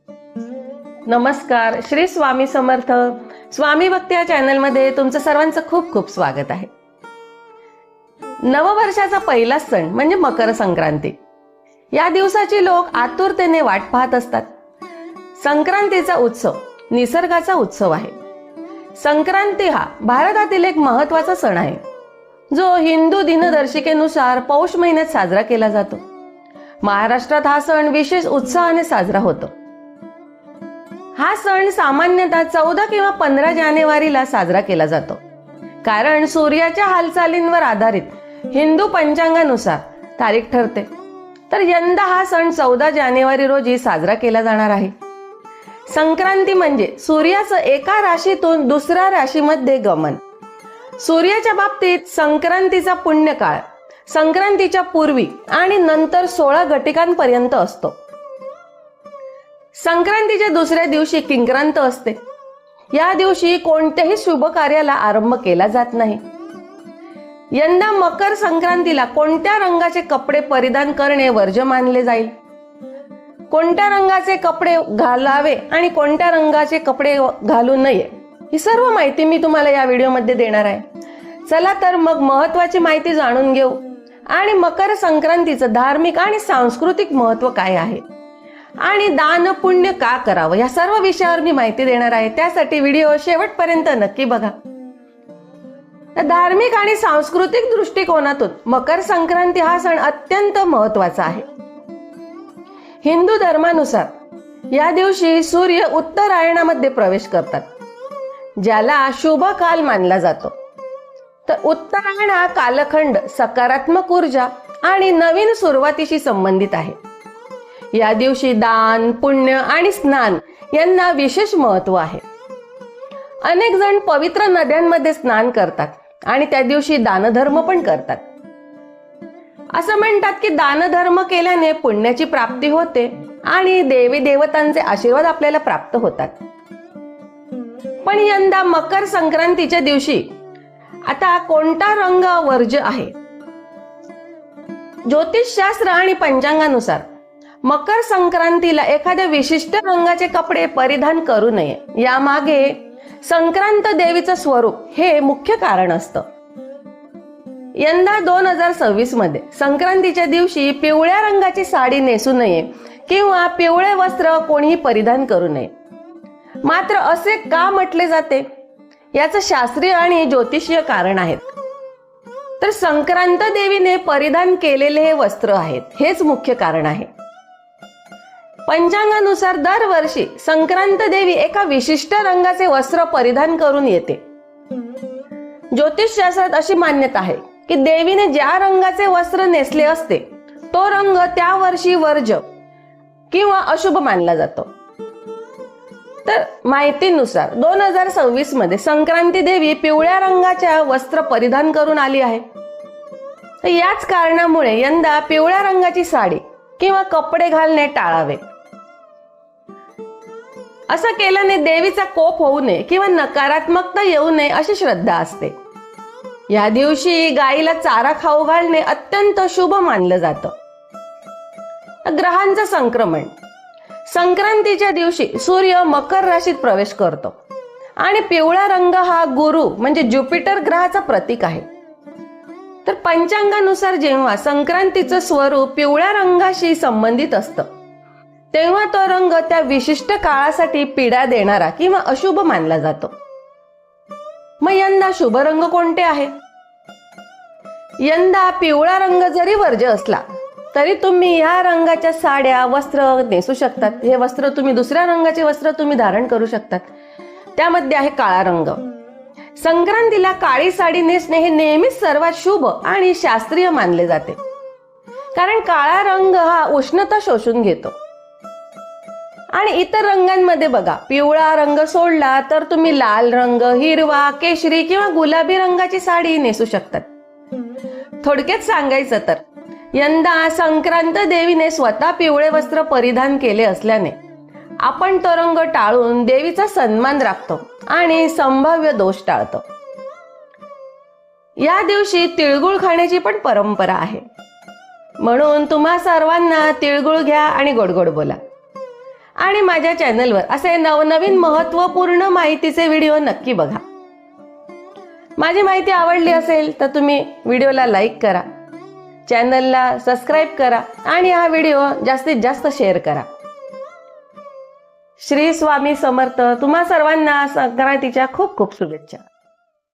नमस्कार, श्री स्वामी समर्थ. स्वामी भक्ती या चॅनलमध्ये तुमचं सर्वांचं खूप खूप स्वागत आहे. नववर्षाचा पहिला सण म्हणजे मकर संक्रांती. या दिवसाची लोक आतुरतेने वाट पाहत असतात. संक्रांतीचा उत्सव निसर्गाचा उत्सव आहे. संक्रांती हा भारतातील एक महत्त्वाचा सण आहे, जो हिंदू दिनदर्शिकेनुसार पौष महिन्यात साजरा केला जातो. महाराष्ट्रात हा सण विशेष उत्साहाने साजरा होतो. हा सण सामान्यतः 14 किंवा 15 जानेवारीला साजरा केला जातो, कारण सूर्याच्या हालचालींवर आधारित हिंदू पंचांगानुसार तारीख ठरते. तर यंदा हा सण 14 जानेवारी रोजी साजरा केला जाणार आहे. संक्रांती म्हणजे सूर्याचं एका राशीतून दुसऱ्या राशीमध्ये गमन. सूर्याच्या बाबतीत संक्रांतीचा पुण्यकाळ संक्रांतीच्या पूर्वी आणि नंतर 16 घटिकांपर्यंत असतो. संक्रांतीच्या दुसऱ्या दिवशी किंक्रांत असते. या दिवशी कोणत्याही शुभ कार्याला आरंभ केला जात नाही. यंदा मकर संक्रांतीला कोणत्या रंगाचे कपडे परिधान करणे वर्ज्य मानले जाईल, कोणत्या रंगाचे कपडे घालावे आणि कोणत्या रंगाचे कपडे घालू नये, ही सर्व माहिती मी तुम्हाला या व्हिडिओमध्ये देणार आहे. चला तर मग महत्वाची माहिती जाणून घेऊ आणि मकर संक्रांतीचं धार्मिक आणि सांस्कृतिक महत्व काय आहे आणि दान पुण्य का करावं, या सर्व विषयावर मी माहिती देणार आहे. त्यासाठी व्हिडिओ शेवटपर्यंत नक्की बघा. धार्मिक आणि सांस्कृतिक दृष्टिकोनातून मकर संक्रांती हा सण अत्यंत महत्वाचा आहे. हिंदू धर्मानुसार या दिवशी सूर्य उत्तरायणामध्ये प्रवेश करतात, ज्याला शुभ काल मानला जातो. तर उत्तरायण हा कालखंड सकारात्मक ऊर्जा आणि नवीन सुरुवातीशी संबंधित आहे. या दिवशी दान पुण्य आणि स्नान यांना विशेष महत्व आहे. अनेक जण पवित्र नद्यांमध्ये स्नान करतात आणि त्या दिवशी दानधर्म पण करतात. असं म्हणतात की दानधर्म केल्याने पुण्याची प्राप्ती होते आणि देवी देवतांचे आशीर्वाद आपल्याला प्राप्त होतात. पण यंदा मकर संक्रांतीच्या दिवशी आता कोणता रंग वर्ज्य आहे? ज्योतिषशास्त्र आणि पंचांगानुसार मकर संक्रांतीला एखाद्या विशिष्ट रंगाचे कपडे परिधान करू नये. यामागे संक्रांत देवीचं स्वरूप हे मुख्य कारण असतं. यंदा 2026 मध्ये संक्रांतीच्या दिवशी पिवळ्या रंगाची साडी नेसू नये किंवा पिवळे वस्त्र कोणीही परिधान करू नये. मात्र असे का म्हटले जाते? याचं शास्त्रीय आणि ज्योतिषीय कारण आहेत. तर संक्रांत देवीने परिधान केलेले हे वस्त्र आहेत, हेच मुख्य कारण आहे. पंचांगानुसार दरवर्षी संक्रांत देवी एका विशिष्ट रंगाचे वस्त्र परिधान करून येते. ज्योतिषशास्त्रात अशी मान्यता आहे की देवीने ज्या रंगाचे वस्त्र नेसले असते तो रंग त्या वर्षी वर्ज्य किंवा अशुभ मानला जातो. तर माहितीनुसार 2026 मध्ये संक्रांती देवी पिवळ्या रंगाच्या वस्त्र परिधान करून आली आहे. याच कारणामुळे यंदा पिवळ्या रंगाची साडी किंवा कपडे घालणे टाळावे. असं केल्याने देवीचा कोप होऊ नये किंवा नकारात्मकता येऊ नये अशी श्रद्धा असते. या दिवशी गायीला चारा खाऊ घालणे अत्यंत शुभ मानलं जातं. ग्रहांचं संक्रमण संक्रांतीच्या दिवशी सूर्य मकर राशीत प्रवेश करतो आणि पिवळा रंग हा गुरु म्हणजे ज्युपिटर ग्रहाचा प्रतीक आहे. तर पंचांगानुसार जेव्हा संक्रांतीचं स्वरूप पिवळ्या रंगाशी संबंधित असतं तेव्हा तो रंग त्या विशिष्ट काळासाठी पीडा देणारा किंवा अशुभ मानला जातो. मग यंदा शुभ रंग कोणते आहे? यंदा पिवळा रंग जरी वर्ज्य असला तरी तुम्ही ह्या रंगाच्या साड्या वस्त्र नेसू शकतात. हे वस्त्र तुम्ही दुसऱ्या रंगाचे वस्त्र तुम्ही धारण करू शकतात. त्यामध्ये आहे काळा रंग. संक्रांतीला काळी साडी नेसणे हे नेहमीच सर्वात शुभ आणि शास्त्रीय मानले जाते, कारण काळा रंग हा उष्णता शोषून घेतो. आणि इतर रंगांमध्ये बघा, पिवळा रंग सोडला तर तुम्ही लाल रंग, हिरवा, केशरी किंवा गुलाबी रंगाची साडी नेसू शकतात. थोडक्यात सांगायचं तर यंदा संक्रांत देवीने स्वतः पिवळे वस्त्र परिधान केले असल्याने आपण तो रंग टाळून देवीचा सन्मान राखतो आणि संभाव्य दोष टाळतो. या दिवशी तिळगुळ खाण्याची पण परंपरा आहे, म्हणून तुम्हा सर्वांना तिळगुळ घ्या आणि गोड गोड बोला. आणि माझ्या चॅनलवर असे नवनवीन महत्त्वपूर्ण माहितीचे व्हिडिओ नक्की बघा. माझी माहिती आवडली असेल तर तुम्ही व्हिडिओला लाईक करा, चॅनलला सबस्क्राईब करा आणि हा व्हिडिओ जास्तीत जास्त शेअर करा. श्री स्वामी समर्थ. तुम्हा सर्वांना संक्रांतीच्या खूप खूप शुभेच्छा.